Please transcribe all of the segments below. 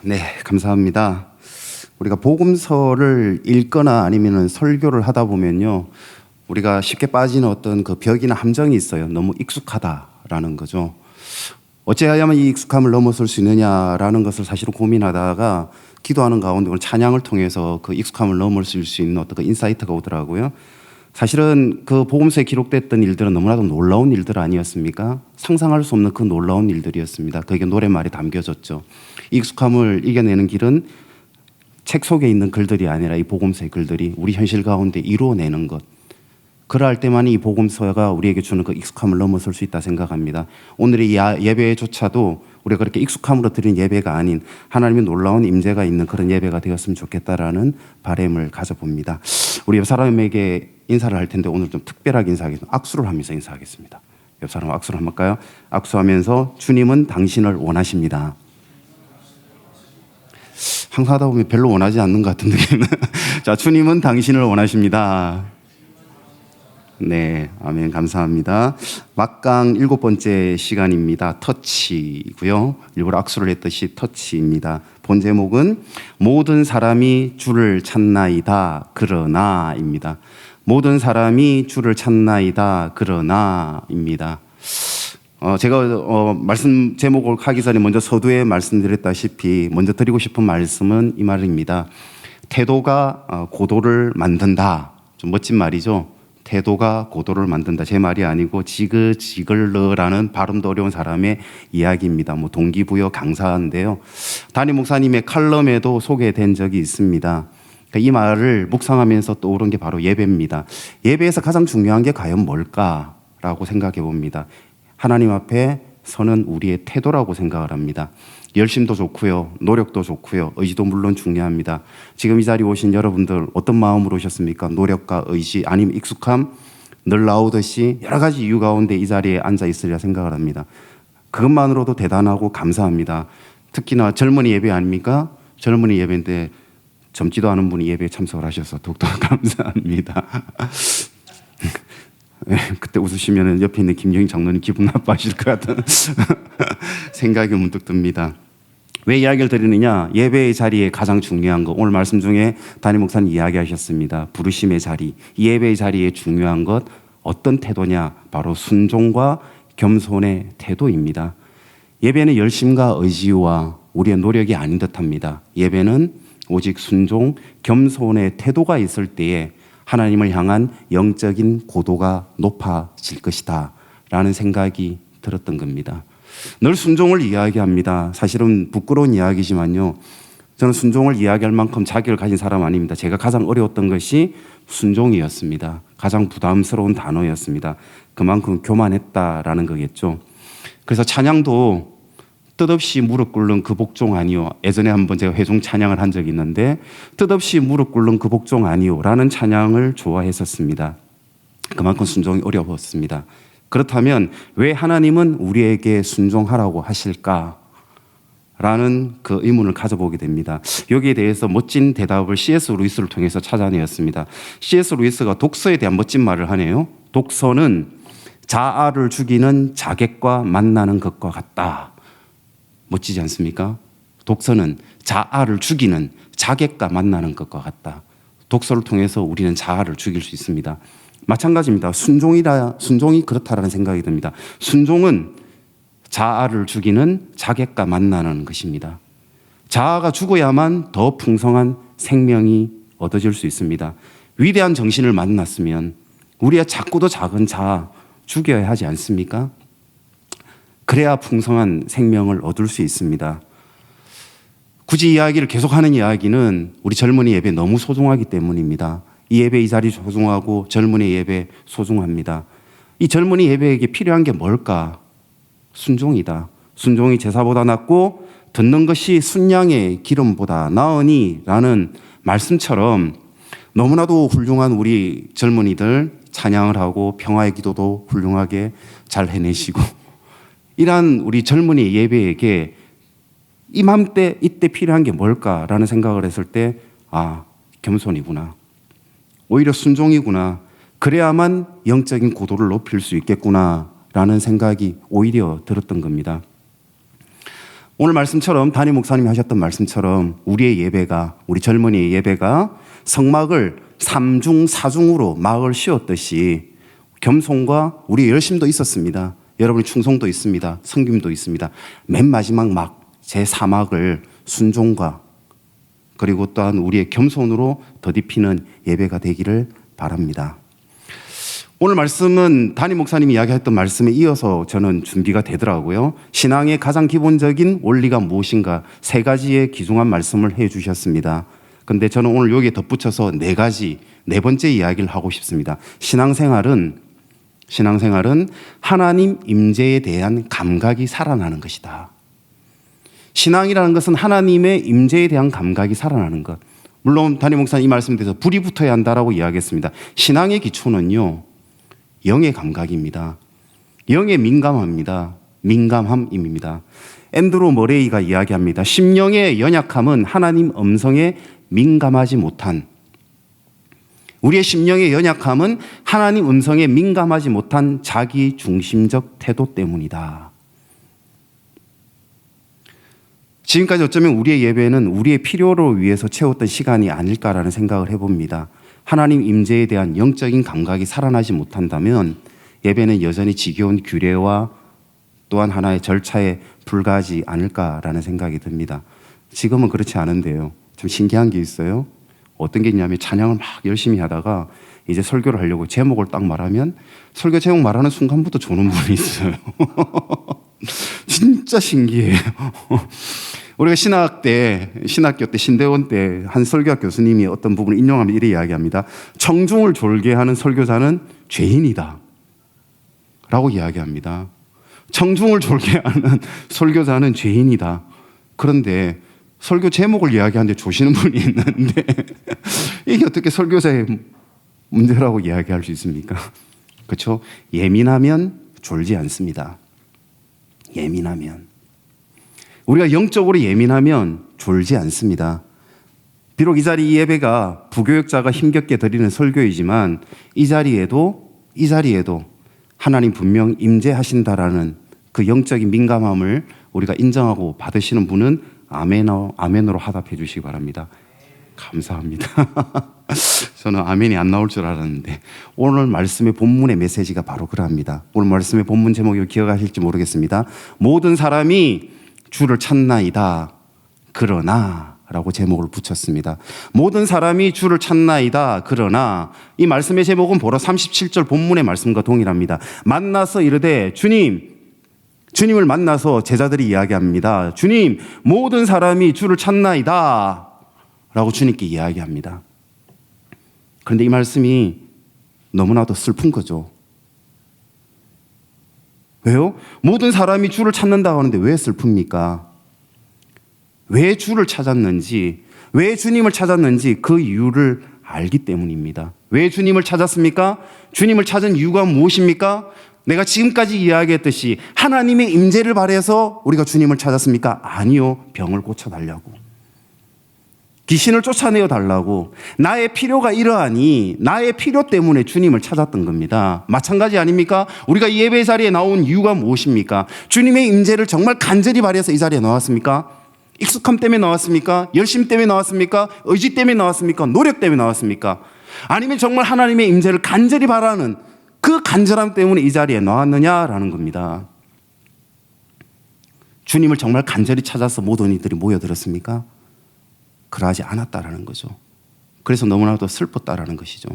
네, 감사합니다. 우리가 복음서를 읽거나 아니면 설교를 하다 보면요, 우리가 쉽게 빠지는 어떤 그 벽이나 함정이 있어요. 너무 익숙하다라는 거죠. 어찌하야면 이 익숙함을 넘어설 수 있느냐라는 것을 사실은 고민하다가 기도하는 가운데 오늘 찬양을 통해서 그 익숙함을 넘어설 수 있는 어떤 그 인사이트가 오더라고요. 사실은 그 복음서에 기록됐던 일들은 너무나도 놀라운 일들 아니었습니까? 상상할 수 없는 그 놀라운 일들이었습니다. 거기에 노랫말이 담겨졌죠. 익숙함을 이겨내는 길은 책 속에 있는 글들이 아니라 이 복음서의 글들이 우리 현실 가운데 이루어내는 것. 그럴 때만이 이 복음서가 우리에게 주는 그 익숙함을 넘어설 수 있다 생각합니다. 오늘의 예배조차도 우리가 그렇게 익숙함으로 드린 예배가 아닌 하나님의 놀라운 임재가 있는 그런 예배가 되었으면 좋겠다라는 바람을 가져봅니다. 우리 옆 사람에게 인사를 할 텐데 오늘 좀 특별하게 인사하겠습니다. 악수를 하면서 인사하겠습니다. 옆 사람 악수를 한번 할까요? 악수하면서 주님은 당신을 원하십니다. 항상 하다 보면 별로 원하지 않는 것 같은 느낌은. 자, 주님은 당신을 원하십니다. 네, 아멘, 감사합니다. 막강 7번째 시간입니다. 터치고요. 일부러 악수를 했듯이 터치입니다. 본 제목은 모든 사람이 주를 찾나이다 그러나입니다. 모든 사람이 주를 찾나이다 그러나입니다. 제가 말씀 제목을 하기 전에 먼저 서두에 말씀드렸다시피 먼저 드리고 싶은 말씀은 이 말입니다. 태도가 고도를 만든다. 좀 멋진 말이죠. 태도가 고도를 만든다. 제 말이 아니고 지글지글러라는 발음도 어려운 사람의 이야기입니다. 동기부여 강사인데요. 담임 목사님의 칼럼에도 소개된 적이 있습니다. 이 말을 묵상하면서 떠오른 게 바로 예배입니다. 예배에서 가장 중요한 게 과연 뭘까라고 생각해 봅니다. 하나님 앞에 서는 우리의 태도라고 생각을 합니다. 열심도 좋고요, 노력도 좋고요, 의지도 물론 중요합니다. 지금 이 자리에 오신 여러분들 어떤 마음으로 오셨습니까? 노력과 의지 아니면 익숙함? 늘 나오듯이 여러 가지 이유 가운데 이 자리에 앉아 있으리라 생각을 합니다. 그것만으로도 대단하고 감사합니다. 특히나 젊은이 예배 아닙니까? 젊은이 예배인데 젊지도 않은 분이 예배에 참석을 하셔서 더욱더 감사합니다. 네, 그때 웃으시면 옆에 있는 김영희 장로님 기분 나빠하실 것 같은 생각이 문득 듭니다. 왜 이야기를 드리느냐? 예배의 자리에 가장 중요한 거, 오늘 말씀 중에 담임 목사님 이야기하셨습니다. 부르심의 자리, 이 예배의 자리에 중요한 것 어떤 태도냐? 바로 순종과 겸손의 태도입니다. 예배는 열심과 의지와 우리의 노력이 아닌 듯합니다. 예배는 오직 순종, 겸손의 태도가 있을 때에 하나님을 향한 영적인 고도가 높아질 것이다 라는 생각이 들었던 겁니다. 늘 순종을 이야기합니다. 사실은 부끄러운 이야기지만요, 저는 순종을 이야기할 만큼 자격을 가진 사람 아닙니다. 제가 가장 어려웠던 것이 순종이었습니다. 가장 부담스러운 단어였습니다. 그만큼 교만했다라는 거겠죠. 그래서 찬양도 뜻없이 무릎 꿇는 그 복종 아니요. 예전에 한번 제가 회중 찬양을 한 적이 있는데 뜻없이 무릎 꿇는 그 복종 아니요 라는 찬양을 좋아했었습니다. 그만큼 순종이 어려웠습니다. 그렇다면 왜 하나님은 우리에게 순종하라고 하실까? 라는 그 의문을 가져보게 됩니다. 여기에 대해서 멋진 대답을 C.S. 루이스를 통해서 찾아내었습니다. C.S. 루이스가 독서에 대한 멋진 말을 하네요. 독서는 자아를 죽이는 자객과 만나는 것과 같다. 멋지지 않습니까? 독서는 자아를 죽이는 자객과 만나는 것과 같다. 독서를 통해서 우리는 자아를 죽일 수 있습니다. 마찬가지입니다. 순종이 그렇다라는 생각이 듭니다. 순종은 자아를 죽이는 자객과 만나는 것입니다. 자아가 죽어야만 더 풍성한 생명이 얻어질 수 있습니다. 위대한 정신을 만났으면 우리의 작고도 작은 자아 죽여야 하지 않습니까? 그래야 풍성한 생명을 얻을 수 있습니다. 굳이 이야기를 계속하는 이야기는 우리 젊은이 예배 너무 소중하기 때문입니다. 이 예배 이 자리 소중하고 젊은이 예배 소중합니다. 이 젊은이 예배에게 필요한 게 뭘까? 순종이다. 순종이 제사보다 낫고 듣는 것이 순양의 기름보다 나으니 라는 말씀처럼 너무나도 훌륭한 우리 젊은이들 찬양을 하고 평화의 기도도 훌륭하게 잘 해내시고 이러한 우리 젊은이 예배에게 이맘때 이때 필요한 게 뭘까라는 생각을 했을 때 겸손이구나. 오히려 순종이구나. 그래야만 영적인 고도를 높일 수 있겠구나라는 생각이 오히려 들었던 겁니다. 오늘 말씀처럼 담임 목사님이 하셨던 말씀처럼 우리의 예배가, 우리 젊은이의 예배가 성막을 3중 4중으로 막을 씌웠듯이 겸손과 우리의 열심도 있었습니다. 여러분의 충성도 있습니다. 섬김도 있습니다. 맨 마지막 막 제4막을 순종과 그리고 또한 우리의 겸손으로 더딥히는 예배가 되기를 바랍니다. 오늘 말씀은 담임 목사님이 이야기했던 말씀에 이어서 저는 준비가 되더라고요. 신앙의 가장 기본적인 원리가 무엇인가 3가지의 귀중한 말씀을 해 주셨습니다. 근데 저는 오늘 여기에 덧붙여서 4가지, 4번째 이야기를 하고 싶습니다. 신앙생활은 하나님 임재에 대한 감각이 살아나는 것이다. 신앙이라는 것은 하나님의 임재에 대한 감각이 살아나는 것. 물론 담임 목사님 이 말씀에 대해서 불이 붙어야 한다라고 이야기했습니다. 신앙의 기초는요, 영의 감각입니다. 영의 민감함입니다. 민감함입니다. 앤드루 머레이가 이야기합니다. 심령의 연약함은 하나님 음성에 민감하지 못한, 우리의 심령의 연약함은 하나님 음성에 민감하지 못한 자기 중심적 태도 때문이다. 지금까지 어쩌면 우리의 예배는 우리의 필요를 위해서 채웠던 시간이 아닐까라는 생각을 해봅니다. 하나님 임재에 대한 영적인 감각이 살아나지 못한다면 예배는 여전히 지겨운 규례와 또한 하나의 절차에 불과하지 않을까라는 생각이 듭니다. 지금은 그렇지 않은데요. 좀 신기한 게 있어요. 어떤 게 있냐면 찬양을 막 열심히 하다가 이제 설교를 하려고 제목을 딱 말하면 설교 제목 말하는 순간부터 조는 분이 있어요. 진짜 신기해요. 우리가 신학교 때 신대원 때 한 설교학 교수님이 어떤 부분을 인용하면 이렇게 이야기합니다. 청중을 졸게 하는 설교자는 죄인이다 라고 이야기합니다. 청중을 졸게 하는 설교자는 죄인이다. 그런데 설교 제목을 이야기하는데 조시는 분이 있는데 이게 어떻게 설교자의 문제라고 이야기할 수 있습니까? 그렇죠? 예민하면 졸지 않습니다. 예민하면, 우리가 영적으로 예민하면 졸지 않습니다. 비록 이 자리 이 예배가 부교육자가 힘겹게 드리는 설교이지만 이 자리에도 하나님 분명 임재하신다라는 그 영적인 민감함을 우리가 인정하고 받으시는 분은 아멘으로 화답해 주시기 바랍니다. 감사합니다. 저는 아멘이 안 나올 줄 알았는데 오늘 말씀의 본문의 메시지가 바로 그러합니다. 오늘 말씀의 본문 제목이 기억하실지 모르겠습니다. 모든 사람이 주를 찾나이다 그러나 라고 제목을 붙였습니다. 모든 사람이 주를 찾나이다 그러나, 이 말씀의 제목은 보라 37절 본문의 말씀과 동일합니다. 만나서 이르되 주님을 만나서 제자들이 이야기합니다. 주님, 모든 사람이 주를 찾나이다 라고 주님께 이야기합니다. 그런데 이 말씀이 너무나도 슬픈 거죠. 왜요? 모든 사람이 주를 찾는다고 하는데 왜 슬픕니까? 왜 주를 찾았는지, 왜 주님을 찾았는지 그 이유를 알기 때문입니다. 왜 주님을 찾았습니까? 주님을 찾은 이유가 무엇입니까? 내가 지금까지 이야기했듯이 하나님의 임재를 바라서 우리가 주님을 찾았습니까? 아니요. 병을 고쳐달라고, 귀신을 쫓아내어 달라고, 나의 필요가 이러하니 나의 필요 때문에 주님을 찾았던 겁니다. 마찬가지 아닙니까? 우리가 이 예배 자리에 나온 이유가 무엇입니까? 주님의 임재를 정말 간절히 바라서 이 자리에 나왔습니까? 익숙함 때문에 나왔습니까? 열심 때문에 나왔습니까? 의지 때문에 나왔습니까? 노력 때문에 나왔습니까? 아니면 정말 하나님의 임재를 간절히 바라는 그 간절함 때문에 이 자리에 나왔느냐라는 겁니다. 주님을 정말 간절히 찾아서 모든 이들이 모여들었습니까? 그러하지 않았다라는 거죠. 그래서 너무나도 슬펐다라는 것이죠.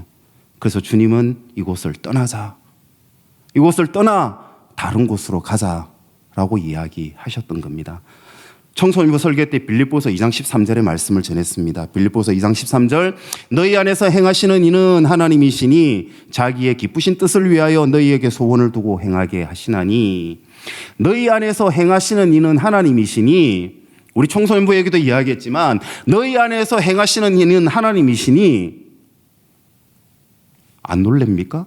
그래서 주님은 이곳을 떠나자, 이곳을 떠나 다른 곳으로 가자라고 이야기하셨던 겁니다. 청소년부 설교 때 빌립보서 2장 13절의 말씀을 전했습니다. 빌립보서 2장 13절, 너희 안에서 행하시는 이는 하나님이시니 자기의 기쁘신 뜻을 위하여 너희에게 소원을 두고 행하게 하시나니, 너희 안에서 행하시는 이는 하나님이시니, 우리 청소년부 얘기도 이야기했지만 너희 안에서 행하시는 이는 하나님이시니 안 놀랍니까?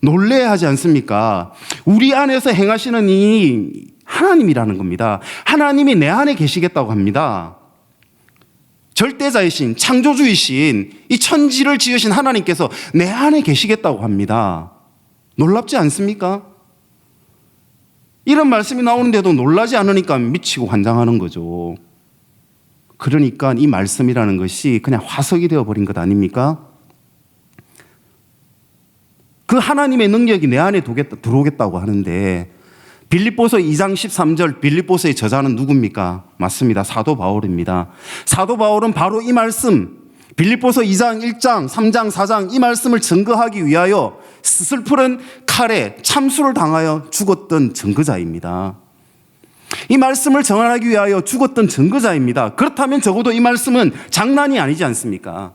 놀래야 하지 않습니까? 우리 안에서 행하시는 이 하나님이라는 겁니다. 하나님이 내 안에 계시겠다고 합니다. 절대자이신, 창조주이신 이 천지를 지으신 하나님께서 내 안에 계시겠다고 합니다. 놀랍지 않습니까? 이런 말씀이 나오는데도 놀라지 않으니까 미치고 환장하는 거죠. 그러니까 이 말씀이라는 것이 그냥 화석이 되어버린 것 아닙니까? 그 하나님의 능력이 내 안에 들어오겠다고 하는데 빌립보서 2장 13절 빌립보서의 저자는 누굽니까? 맞습니다. 사도 바울입니다. 사도 바울은 바로 이 말씀 빌립보서 2장 1장 3장 4장 이 말씀을 증거하기 위하여 스슬프른 칼에 참수를 당하여 죽었던 증거자입니다. 이 말씀을 전하기 위하여 죽었던 증거자입니다. 그렇다면 적어도 이 말씀은 장난이 아니지 않습니까?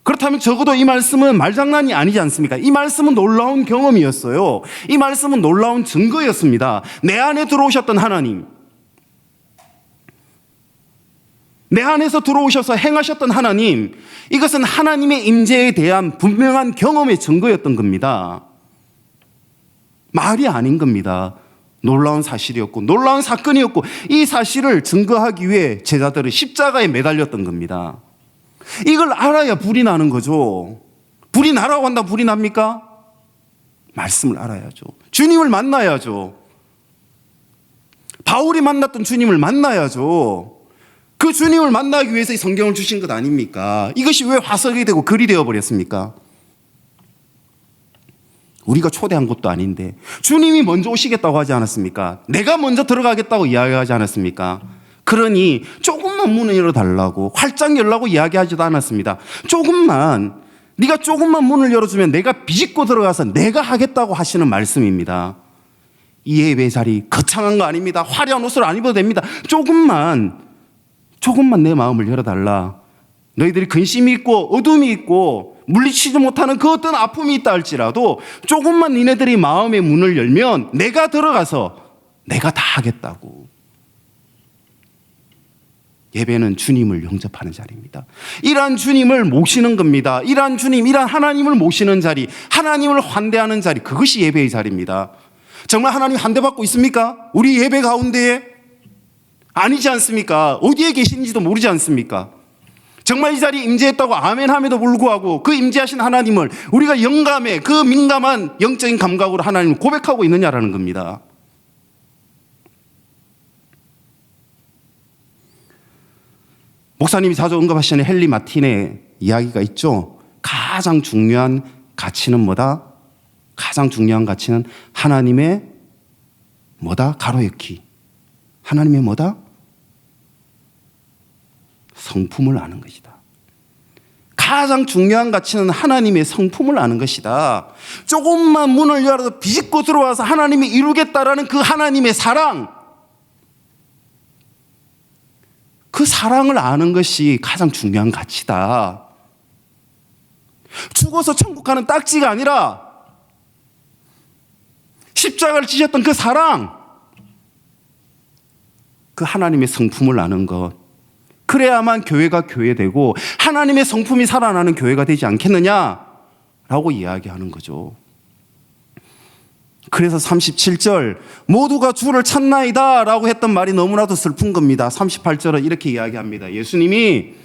그렇다면 적어도 이 말씀은 말장난이 아니지 않습니까? 이 말씀은 놀라운 경험이었어요. 이 말씀은 놀라운 증거였습니다. 내 안에 들어오셨던 하나님, 내 안에서 들어오셔서 행하셨던 하나님, 이것은 하나님의 임재에 대한 분명한 경험의 증거였던 겁니다. 말이 아닌 겁니다. 놀라운 사실이었고 놀라운 사건이었고 이 사실을 증거하기 위해 제자들은 십자가에 매달렸던 겁니다. 이걸 알아야 불이 나는 거죠. 불이 나라고 한다 불이 납니까? 말씀을 알아야죠. 주님을 만나야죠. 바울이 만났던 주님을 만나야죠. 그 주님을 만나기 위해서 이 성경을 주신 것 아닙니까? 이것이 왜 화석이 되고 글이 되어버렸습니까? 우리가 초대한 것도 아닌데 주님이 먼저 오시겠다고 하지 않았습니까? 내가 먼저 들어가겠다고 이야기하지 않았습니까? 그러니 조금만 문을 열어달라고 활짝 열라고 이야기하지도 않았습니다. 네가 조금만 문을 열어주면 내가 비집고 들어가서 내가 하겠다고 하시는 말씀입니다. 이 예배 자리 거창한 거 아닙니다. 화려한 옷을 안 입어도 됩니다. 조금만 내 마음을 열어달라. 너희들이 근심이 있고 어둠이 있고 물리치지 못하는 그 어떤 아픔이 있다 할지라도 조금만 니네들이 마음의 문을 열면 내가 들어가서 내가 다 하겠다고. 예배는 주님을 영접하는 자리입니다. 이러한 주님을 모시는 겁니다. 이러한 하나님을 모시는 자리, 하나님을 환대하는 자리, 그것이 예배의 자리입니다. 정말 하나님 환대받고 있습니까? 우리 예배 가운데에? 아니지 않습니까? 어디에 계시는지도 모르지 않습니까? 정말 이 자리에 임재했다고 아멘함에도 불구하고 그 임재하신 하나님을 우리가 영감에 그 민감한 영적인 감각으로 하나님을 고백하고 있느냐라는 겁니다. 목사님이 자주 언급하시는 헨리 마틴의 이야기가 있죠. 가장 중요한 가치는 뭐다? 가장 중요한 가치는 하나님의 뭐다? 가로역기. 하나님의 뭐다? 성품을 아는 것이다. 가장 중요한 가치는 하나님의 성품을 아는 것이다. 조금만 문을 열어도 비집고 들어와서 하나님이 이루겠다라는 그 하나님의 사랑, 그 사랑을 아는 것이 가장 중요한 가치다. 죽어서 천국 가는 딱지가 아니라 십자가를 지셨던 그 사랑, 그 하나님의 성품을 아는 것, 그래야만 교회가 교회되고 하나님의 성품이 살아나는 교회가 되지 않겠느냐라고 이야기하는 거죠. 그래서 37절 모두가 주를 찾나이다 라고 했던 말이 너무나도 슬픈 겁니다. 38절은 이렇게 이야기합니다. 예수님이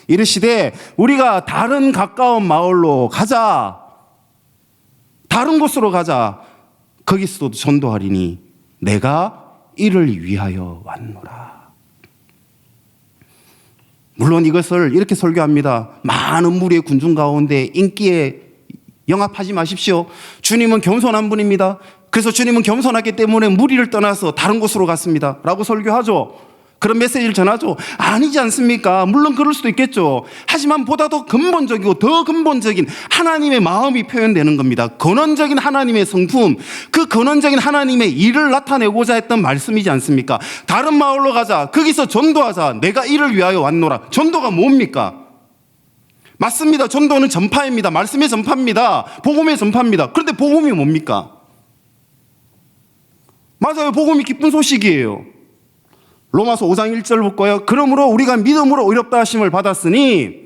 이르시되 우리가 다른 가까운 마을로 가자, 다른 곳으로 가자, 거기서도 전도하리니 내가 이를 위하여 왔노라. 물론 이것을 이렇게 설교합니다. 많은 무리의 군중 가운데 인기에 영합하지 마십시오. 주님은 겸손한 분입니다. 그래서 주님은 겸손하기 때문에 무리를 떠나서 다른 곳으로 갔습니다 라고 설교하죠. 그런 메시지를 전하죠. 아니지 않습니까? 물론 그럴 수도 있겠죠. 하지만 보다 더 근본적이고 더 근본적인 하나님의 마음이 표현되는 겁니다. 근원적인 하나님의 성품, 그 근원적인 하나님의 일을 나타내고자 했던 말씀이지 않습니까? 다른 마을로 가자, 거기서 전도하자, 내가 이를 위하여 왔노라. 전도가 뭡니까? 맞습니다. 전도는 전파입니다. 말씀의 전파입니다. 복음의 전파입니다. 그런데 복음이 뭡니까? 맞아요. 복음이 기쁜 소식이에요. 로마서 5장 1절 볼까요? 그러므로 우리가 믿음으로 의롭다 하심을 받았으니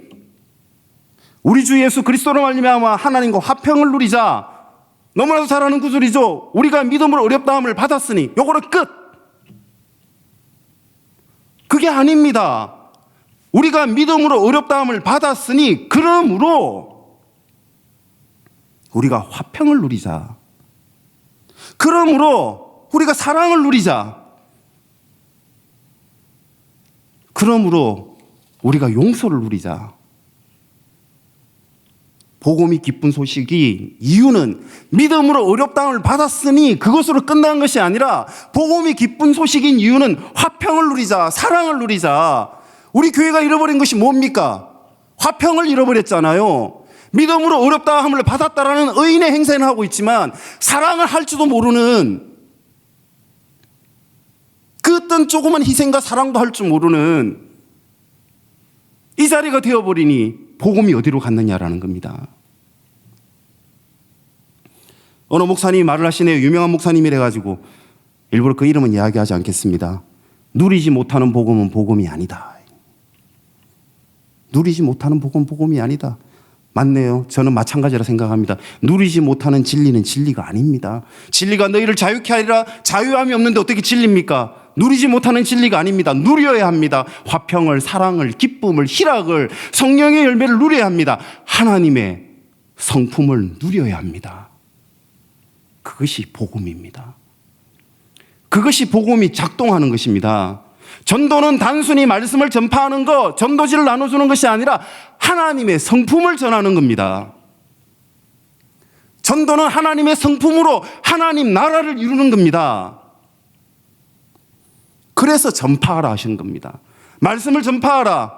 우리 주 예수 그리스도로 말미암아 하나님과 화평을 누리자. 너무나도 잘 아는 구절이죠. 우리가 믿음으로 의롭다 함을 받았으니 요거를 끝. 그게 아닙니다. 우리가 믿음으로 의롭다 함을 받았으니 그러므로 우리가 화평을 누리자. 그러므로 우리가 사랑을 누리자. 그러므로 우리가 용서를 누리자. 복음이 기쁜 소식이 이유는 믿음으로 의롭다함을 받았으니 그것으로 끝난 것이 아니라 복음이 기쁜 소식인 이유는 화평을 누리자, 사랑을 누리자. 우리 교회가 잃어버린 것이 뭡니까? 화평을 잃어버렸잖아요. 믿음으로 의롭다함을 받았다라는 의인의 행세는 하고 있지만 사랑을 할지도 모르는, 그 어떤 조그만 희생과 사랑도 할 줄 모르는 이 자리가 되어버리니 복음이 어디로 갔느냐라는 겁니다. 어느 목사님이 말을 하시네요. 유명한 목사님이래 가지고 일부러 그 이름은 이야기하지 않겠습니다. 누리지 못하는 복음은 복음이 아니다. 누리지 못하는 복음은 복음이 아니다. 맞네요. 저는 마찬가지라 생각합니다. 누리지 못하는 진리는 진리가 아닙니다. 진리가 너희를 자유케 하리라. 자유함이 없는데 어떻게 진리입니까? 누리지 못하는 진리가 아닙니다. 누려야 합니다. 화평을, 사랑을, 기쁨을, 희락을, 성령의 열매를 누려야 합니다. 하나님의 성품을 누려야 합니다. 그것이 복음입니다. 그것이 복음이 작동하는 것입니다. 전도는 단순히 말씀을 전파하는 것, 전도지를 나눠주는 것이 아니라 하나님의 성품을 전하는 겁니다. 전도는 하나님의 성품으로 하나님 나라를 이루는 겁니다. 그래서 전파하라 하신 겁니다. 말씀을 전파하라.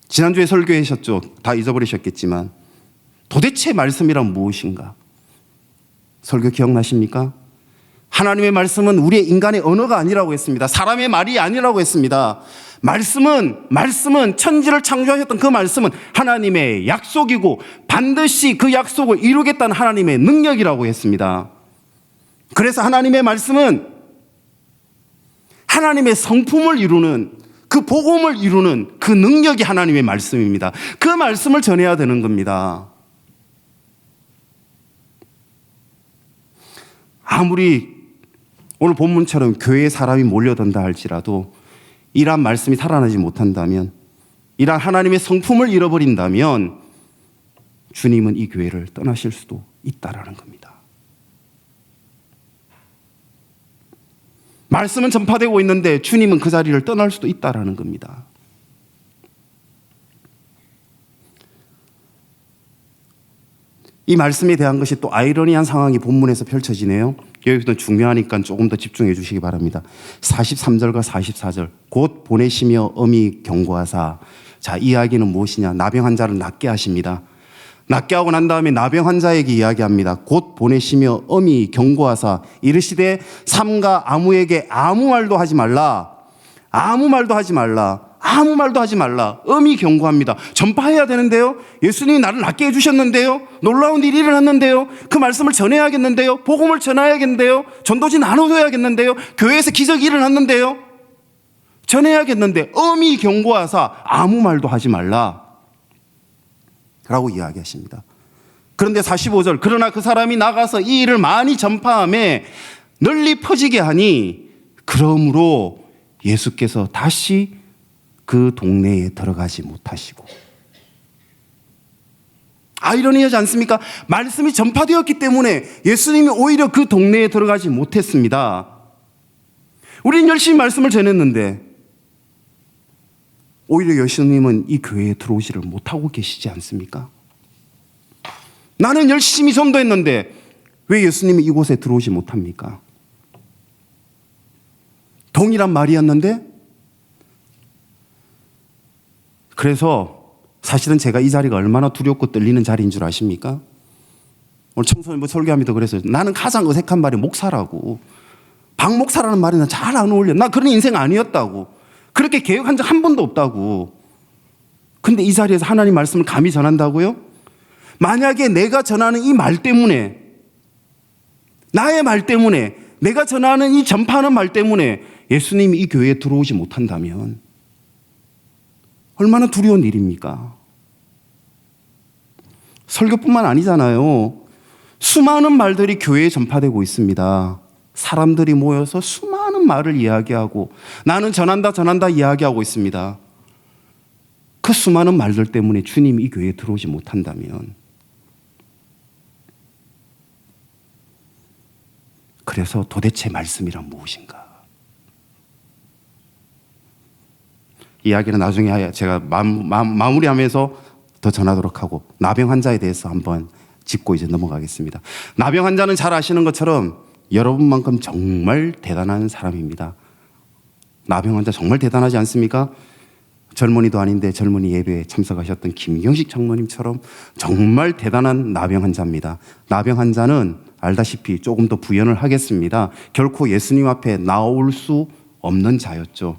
지난주에 설교하셨죠. 다 잊어버리셨겠지만 도대체 말씀이란 무엇인가? 설교 기억나십니까? 하나님의 말씀은 우리의 인간의 언어가 아니라고 했습니다. 사람의 말이 아니라고 했습니다. 말씀은 천지를 창조하셨던 그 말씀은 하나님의 약속이고 반드시 그 약속을 이루겠다는 하나님의 능력이라고 했습니다. 그래서 하나님의 말씀은 하나님의 성품을 이루는, 그 복음을 이루는 그 능력이 하나님의 말씀입니다. 그 말씀을 전해야 되는 겁니다. 아무리 오늘 본문처럼 교회에 사람이 몰려든다 할지라도 이러한 말씀이 살아나지 못한다면, 이러한 하나님의 성품을 잃어버린다면 주님은 이 교회를 떠나실 수도 있다라는 겁니다. 말씀은 전파되고 있는데 주님은 그 자리를 떠날 수도 있다라는 겁니다. 이 말씀에 대한 것이 또 아이러니한 상황이 본문에서 펼쳐지네요. 여기서 중요하니까 조금 더 집중해 주시기 바랍니다. 43절과 44절. 곧 보내시며 엄히 경고하사. 자, 이 이야기는 무엇이냐? 나병 환자를 낫게 하십니다. 낫게 하고 난 다음에 나병 환자에게 이야기합니다. 곧 보내시며 엄히 경고하사 이르시되 삼가 아무에게 아무 말도 하지 말라. 아무 말도 하지 말라. 아무 말도 하지 말라. 엄히 경고합니다. 전파해야 되는데요. 예수님이 나를 낫게 해주셨는데요. 놀라운 일이 일어났는데요. 그 말씀을 전해야겠는데요. 복음을 전해야겠는데요. 전도지 나눠줘야겠는데요. 교회에서 기적이 일어났는데요. 전해야겠는데 엄히 경고하사 아무 말도 하지 말라 라고 이야기하십니다. 그런데 45절, 그러나 그 사람이 나가서 이 일을 많이 전파하며 널리 퍼지게 하니 그러므로 예수께서 다시 그 동네에 들어가지 못하시고. 아이러니하지 않습니까? 말씀이 전파되었기 때문에 예수님이 오히려 그 동네에 들어가지 못했습니다. 우리는 열심히 말씀을 전했는데 오히려 예수님은 이 교회에 들어오지를 못하고 계시지 않습니까? 나는 열심히 전도했는데 왜 예수님이 이곳에 들어오지 못합니까? 동일한 말이었는데. 그래서 사실은 제가 이 자리가 얼마나 두렵고 떨리는 자리인 줄 아십니까? 오늘 청소년 설교하면서 그래서 나는 가장 어색한 말이 목사라고. 박 목사라는 말이 나 잘 안 어울려. 나 그런 인생 아니었다고. 그렇게 개혁한 적 한 번도 없다고. 근데 이 자리에서 하나님 말씀을 감히 전한다고요? 만약에 내가 전하는 이 말 때문에, 나의 말 때문에, 내가 전하는 이 전파하는 말 때문에 예수님이 이 교회에 들어오지 못한다면 얼마나 두려운 일입니까? 설교뿐만 아니잖아요. 수많은 말들이 교회에 전파되고 있습니다. 사람들이 모여서 수많은 말을 이야기하고 나는 전한다 이야기하고 있습니다. 그 수많은 말들 때문에 주님이 이 교회에 들어오지 못한다면 그래서 도대체 말씀이란 무엇인가? 이야기는 나중에 제가 마무리하면서 더 전하도록 하고, 나병 환자에 대해서 한번 짚고 이제 넘어가겠습니다. 나병 환자는 잘 아시는 것처럼 여러분만큼 정말 대단한 사람입니다. 나병 환자 정말 대단하지 않습니까? 젊은이도 아닌데 젊은이 예배에 참석하셨던 김경식 장로님처럼 정말 대단한 나병 환자입니다. 나병 환자는 알다시피 조금 더 부연을 하겠습니다. 결코 예수님 앞에 나올 수 없는 자였죠.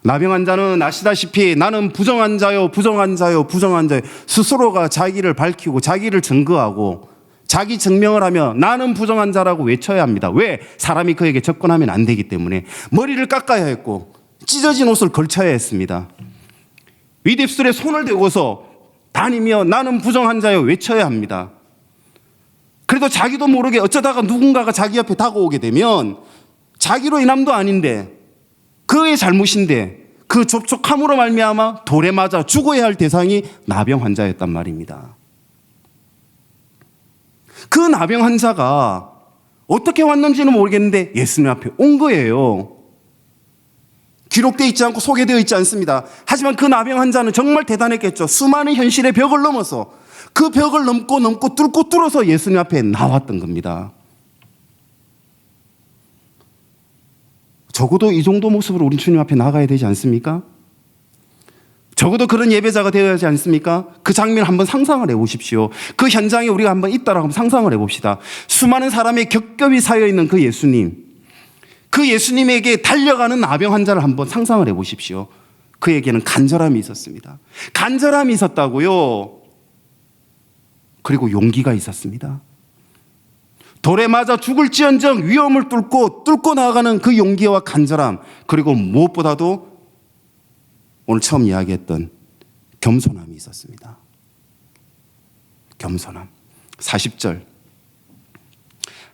나병 환자는 아시다시피 나는 부정한 자요, 부정한 자요, 부정한 자요. 스스로가 자기를 밝히고 자기를 증거하고 자기 증명을 하며 나는 부정한 자라고 외쳐야 합니다. 왜? 사람이 그에게 접근하면 안 되기 때문에. 머리를 깎아야 했고 찢어진 옷을 걸쳐야 했습니다. 윗입술에 손을 대고서 다니며 나는 부정한 자요 외쳐야 합니다. 그래도 자기도 모르게 어쩌다가 누군가가 자기 옆에 다가오게 되면 자기로 인함도 아닌데 그의 잘못인데 그 접촉함으로 말미암아 돌에 맞아 죽어야 할 대상이 나병 환자였단 말입니다. 그 나병 환자가 어떻게 왔는지는 모르겠는데 예수님 앞에 온 거예요. 기록되어 있지 않고 소개되어 있지 않습니다. 하지만 그 나병 환자는 정말 대단했겠죠. 수많은 현실의 벽을 넘어서 그 벽을 넘고 뚫고 뚫어서 예수님 앞에 나왔던 겁니다. 적어도 이 정도 모습으로 우리 주님 앞에 나가야 되지 않습니까? 적어도 그런 예배자가 되어야 하지 않습니까? 그 장면을 한번 상상을 해보십시오. 그 현장에 우리가 한번 있다라고 한번 상상을 해봅시다. 수많은 사람의 겹겹이 쌓여있는 그 예수님, 그 예수님에게 달려가는 나병 환자를 한번 상상을 해보십시오. 그에게는 간절함이 있었습니다. 간절함이 있었다고요. 그리고 용기가 있었습니다. 돌에 맞아 죽을지언정 위험을 뚫고 나아가는 그 용기와 간절함, 그리고 무엇보다도 오늘 처음 이야기했던 겸손함이 있었습니다. 겸손함. 40절.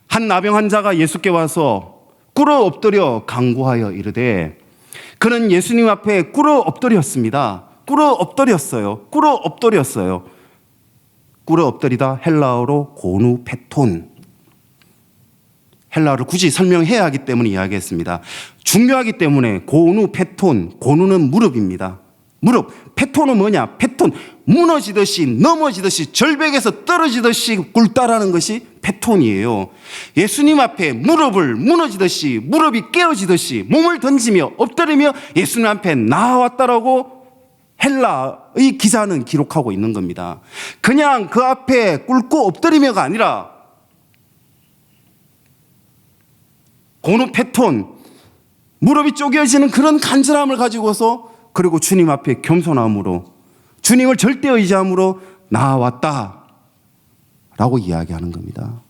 한 나병 환자가 예수께 와서 꿇어 엎드려 간구하여 이르되, 그는 예수님 앞에 꿇어 엎드렸습니다. 꿇어 엎드렸어요. 꿇어 엎드리다 헬라어로 고누 페톤. 헬라어를 굳이 설명해야 하기 때문에 이야기했습니다. 중요하기 때문에 고누 페톤, 고누는 무릎입니다. 무릎, 페톤은 뭐냐? 페톤, 무너지듯이 넘어지듯이 절벽에서 떨어지듯이 굴다라는 것이 페톤이에요. 예수님 앞에 무릎을 무너지듯이, 무릎이 깨어지듯이 몸을 던지며 엎드리며 예수님 앞에 나왔다라고 헬라의 기자는 기록하고 있는 겁니다. 그냥 그 앞에 꿇고 엎드리며가 아니라 고누 페톤, 무릎이 쪼개지는 그런 간절함을 가지고서, 그리고 주님 앞에 겸손함으로, 주님을 절대 의지함으로 나왔다 라고 이야기하는 겁니다.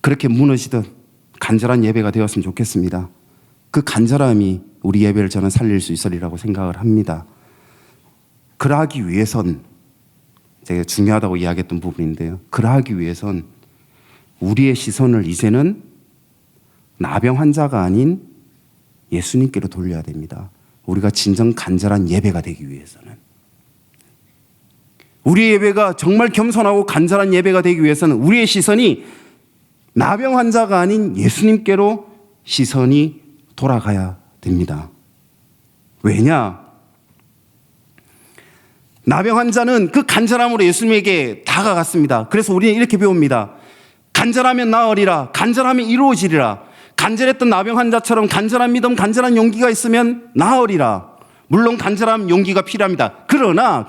그렇게 무너지듯 간절한 예배가 되었으면 좋겠습니다. 그 간절함이 우리 예배를 저는 살릴 수 있으리라고 생각을 합니다. 그러하기 위해선, 제가 중요하다고 이야기했던 부분인데요, 그러하기 위해선 우리의 시선을 이제는 나병 환자가 아닌 예수님께로 돌려야 됩니다. 우리가 진정 간절한 예배가 되기 위해서는, 우리의 예배가 정말 겸손하고 간절한 예배가 되기 위해서는 우리의 시선이 나병 환자가 아닌 예수님께로 시선이 돌아가야 됩니다. 왜냐? 나병 환자는 그 간절함으로 예수님에게 다가갔습니다. 그래서 우리는 이렇게 배웁니다. 간절하면 나으리라, 간절하면 이루어지리라. 간절했던 나병 환자처럼 간절한 믿음, 간절한 용기가 있으면 나으리라. 물론 간절함, 용기가 필요합니다. 그러나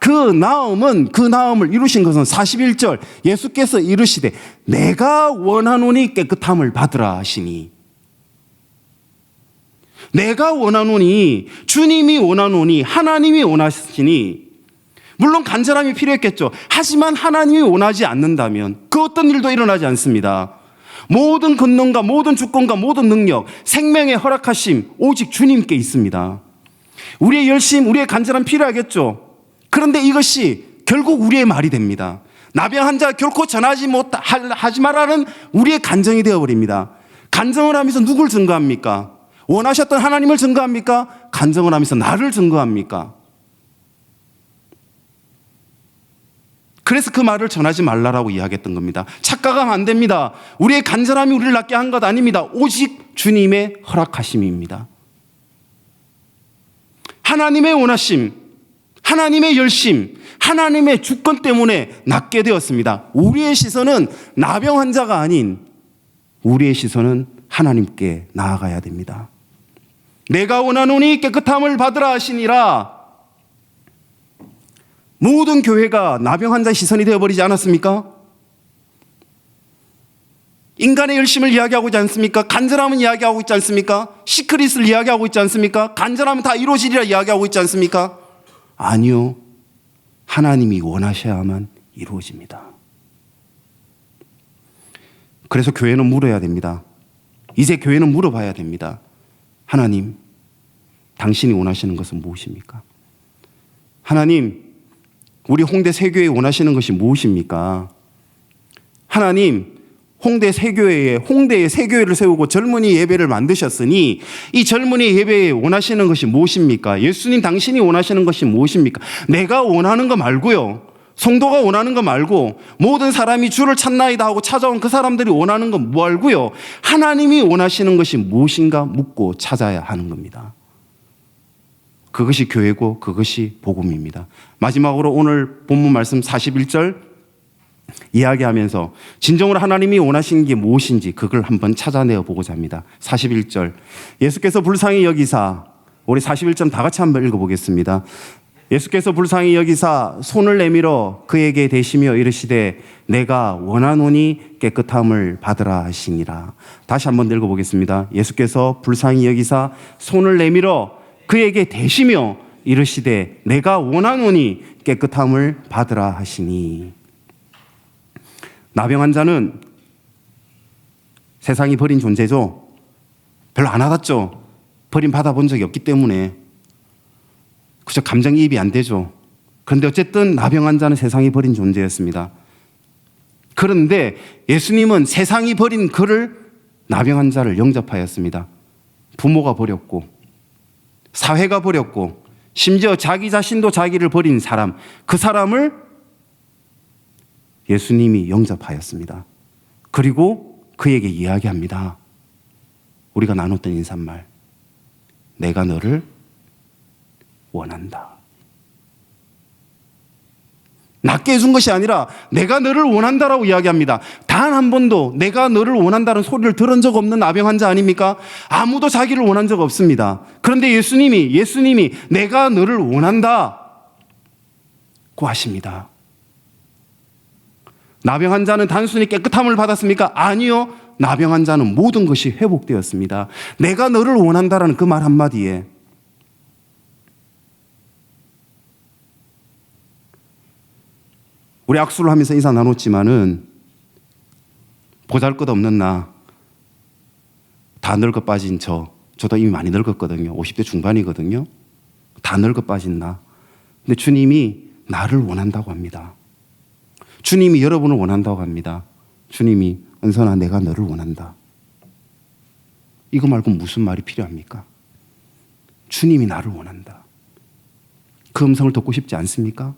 그 나음을 이루신 것은 41절 예수께서 이르시되 내가 원하노니 깨끗함을 받으라 하시니, 내가 원하노니, 주님이 원하노니, 하나님이 원하시니, 물론 간절함이 필요했겠죠. 하지만 하나님이 원하지 않는다면 그 어떤 일도 일어나지 않습니다. 모든 권능과 모든 주권과 모든 능력, 생명의 허락하심 오직 주님께 있습니다. 우리의 열심, 우리의 간절함 필요하겠죠. 그런데 이것이 결국 우리의 말이 됩니다. 나병 환자 결코 하지 말라는 우리의 간정이 되어버립니다. 간정을 하면서 누굴 증거합니까? 원하셨던 하나님을 증거합니까? 간정을 하면서 나를 증거합니까? 그래서 그 말을 전하지 말라라고 이야기했던 겁니다. 착각하면 안 됩니다. 우리의 간절함이 우리를 낫게 한 것 아닙니다. 오직 주님의 허락하심입니다. 하나님의 원하심, 하나님의 열심, 하나님의 주권 때문에 낫게 되었습니다. 우리의 시선은 나병 환자가 아닌 우리의 시선은 하나님께 나아가야 됩니다. 내가 원하노니 깨끗함을 받으라 하시니라. 모든 교회가 나병 환자의 시선이 되어버리지 않았습니까? 인간의 열심을 이야기하고 있지 않습니까? 간절함은 이야기하고 있지 않습니까? 시크릿을 이야기하고 있지 않습니까? 간절하면 다 이루어지리라 이야기하고 있지 않습니까? 아니요. 하나님이 원하셔야만 이루어집니다. 그래서 교회는 물어야 됩니다. 이제 교회는 물어봐야 됩니다. 하나님, 당신이 원하시는 것은 무엇입니까? 하나님, 우리 홍대 세교회에 원하시는 것이 무엇입니까? 하나님, 홍대에 세교회를 세우고 젊은이 예배를 만드셨으니 이 젊은이 예배에 원하시는 것이 무엇입니까? 예수님 당신이 원하시는 것이 무엇입니까? 내가 원하는 거 말고요. 성도가 원하는 거 말고 모든 사람이 주를 찾나이다 하고 찾아온 그 사람들이 원하는 거 말고요. 하나님이 원하시는 것이 무엇인가 묻고 찾아야 하는 겁니다. 그것이 교회고 그것이 복음입니다. 마지막으로 오늘 본문 말씀 41절 이야기하면서 진정으로 하나님이 원하시는 게 무엇인지 그걸 한번 찾아내어 보고자 합니다. 41절 예수께서 불쌍히 여기사, 우리 41절 다 같이 한번 읽어보겠습니다. 예수께서 불쌍히 여기사 손을 내밀어 그에게 대시며 이르시되 내가 원하노니 깨끗함을 받으라 하시니라. 다시 한번 읽어보겠습니다. 예수께서 불쌍히 여기사 손을 내밀어 그에게 대시며 이르시되 내가 원하노니 깨끗함을 받으라 하시니. 나병 환자는 세상이 버린 존재죠. 별로 안 와닿죠. 버림받아 본 적이 없기 때문에 그저 감정이입이 안 되죠. 그런데 어쨌든 나병 환자는 세상이 버린 존재였습니다. 그런데 예수님은 세상이 버린 그를, 나병 환자를 영접하였습니다. 부모가 버렸고 사회가 버렸고 심지어 자기 자신도 자기를 버린 사람, 그 사람을 예수님이 영접하였습니다. 그리고 그에게 이야기합니다. 우리가 나눴던 인사말, 내가 너를 원한다. 낫게 해준 것이 아니라 내가 너를 원한다라고 이야기합니다. 단 한 번도 내가 너를 원한다는 소리를 들은 적 없는 나병 환자 아닙니까? 아무도 자기를 원한 적 없습니다. 그런데 예수님이 내가 너를 원한다고 하십니다. 나병 환자는 단순히 깨끗함을 받았습니까? 아니요. 나병 환자는 모든 것이 회복되었습니다. 내가 너를 원한다라는 그 말 한마디에 우리 악수를 하면서 인사 나눴지만은 보잘것없는 나, 다 늙어 빠진 저도 이미 많이 늙었거든요. 50대 중반이거든요. 다 늙어 빠진 나. 근데 주님이 나를 원한다고 합니다. 주님이 여러분을 원한다고 합니다. 주님이 은선아 내가 너를 원한다. 이거 말고 무슨 말이 필요합니까? 주님이 나를 원한다. 그 음성을 듣고 싶지 않습니까?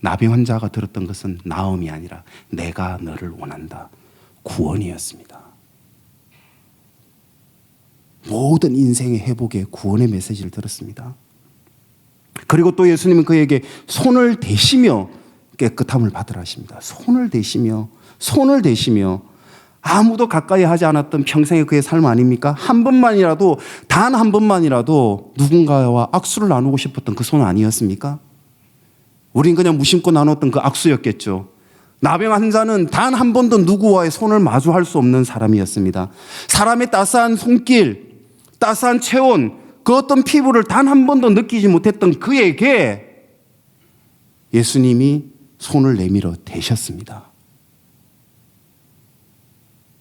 나병 환자가 들었던 것은 나음이 아니라 내가 너를 원한다. 구원이었습니다. 모든 인생의 회복의 구원의 메시지를 들었습니다. 그리고 또 예수님은 그에게 손을 대시며 깨끗함을 받으라 하십니다. 손을 대시며 아무도 가까이 하지 않았던 평생의 그의 삶 아닙니까? 한 번만이라도, 단 한 번만이라도 누군가와 악수를 나누고 싶었던 그 손 아니었습니까? 우린 그냥 무심코 나눴던 그 악수였겠죠. 나병 환자는 단 한 번도 누구와의 손을 마주할 수 없는 사람이었습니다. 사람의 따스한 손길, 따스한 체온, 그 어떤 피부를 단 한 번도 느끼지 못했던 그에게 예수님이 손을 내밀어 대셨습니다.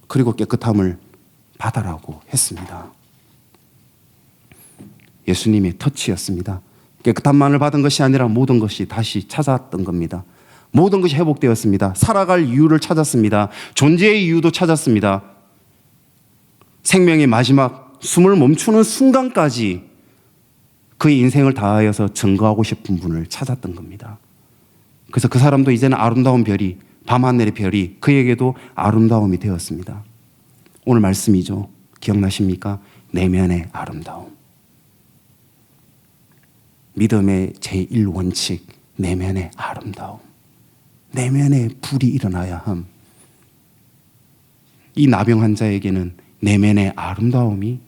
그리고 깨끗함을 받아라고 했습니다. 예수님의 터치였습니다. 깨끗함만을 받은 것이 아니라 모든 것이 다시 찾았던 겁니다. 모든 것이 회복되었습니다. 살아갈 이유를 찾았습니다. 존재의 이유도 찾았습니다. 생명의 마지막 숨을 멈추는 순간까지 그의 인생을 다하여서 증거하고 싶은 분을 찾았던 겁니다. 그래서 그 사람도 이제는 아름다운 별이, 밤하늘의 별이 그에게도 아름다움이 되었습니다. 오늘 말씀이죠. 기억나십니까? 내면의 아름다움. 믿음의 제1원칙, 내면의 아름다움. 내면에 불이 일어나야 함. 이 나병 환자에게는 내면의 아름다움이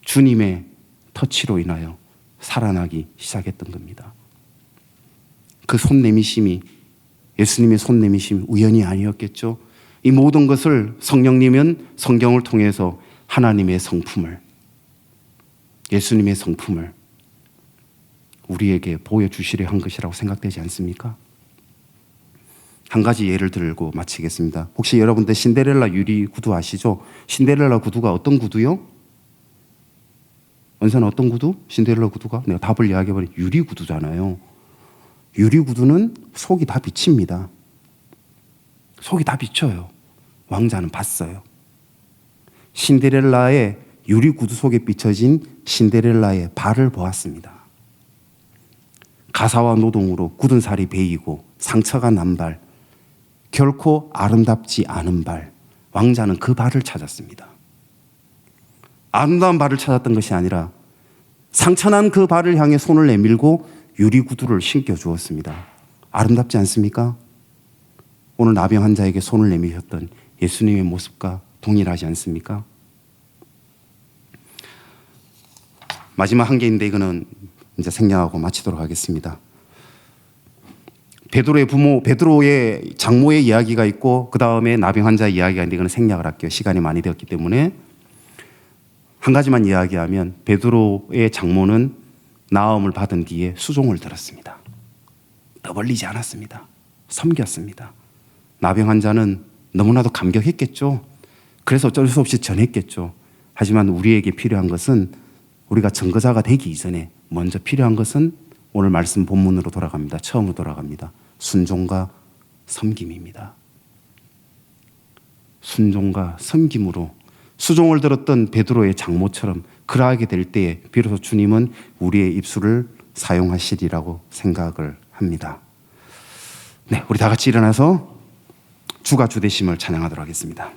주님의 터치로 인하여 살아나기 시작했던 겁니다. 그 손내미심이, 예수님의 손내미심이 우연이 아니었겠죠. 이 모든 것을 성령님은 성경을 통해서 하나님의 성품을, 예수님의 성품을 우리에게 보여주시려 한 것이라고 생각되지 않습니까? 한 가지 예를 들고 마치겠습니다. 혹시 여러분들 신데렐라 유리 구두 아시죠? 신데렐라 구두가 어떤 구두요? 원사는 어떤 구두? 신데렐라 구두가? 내가 답을 이야기해버린 유리 구두잖아요. 유리 구두는 속이 다 비칩니다. 속이 다 비쳐요. 왕자는 봤어요. 신데렐라의 유리 구두 속에 비춰진 신데렐라의 발을 보았습니다. 가사와 노동으로 굳은 살이 베이고 상처가 난 발, 결코 아름답지 않은 발, 왕자는 그 발을 찾았습니다. 아름다운 발을 찾았던 것이 아니라 상처난 그 발을 향해 손을 내밀고 유리 구두를 신겨 주었습니다. 아름답지 않습니까? 오늘 나병 환자에게 손을 내미셨던 예수님의 모습과 동일하지 않습니까? 마지막 한 개인데 이거는 이제 생략하고 마치도록 하겠습니다. 베드로의 부모, 베드로의 장모의 이야기가 있고 그 다음에 나병 환자 이야기가 있는데 이거는 생략을 할게요. 시간이 많이 되었기 때문에 한 가지만 이야기하면 베드로의 장모는 나음을 받은 뒤에 수종을 들었습니다. 떠벌리지 않았습니다. 섬겼습니다. 나병 환자는 너무나도 감격했겠죠. 그래서 어쩔 수 없이 전했겠죠. 하지만 우리에게 필요한 것은 우리가 증거자가 되기 이전에 먼저 필요한 것은 오늘 말씀 본문으로 돌아갑니다. 처음으로 돌아갑니다. 순종과 섬김입니다. 순종과 섬김으로 수종을 들었던 베드로의 장모처럼 그러하게 될 때에 비로소 주님은 우리의 입술을 사용하시리라고 생각을 합니다. 네, 우리 다 같이 일어나서 주가 주 되심을 찬양하도록 하겠습니다.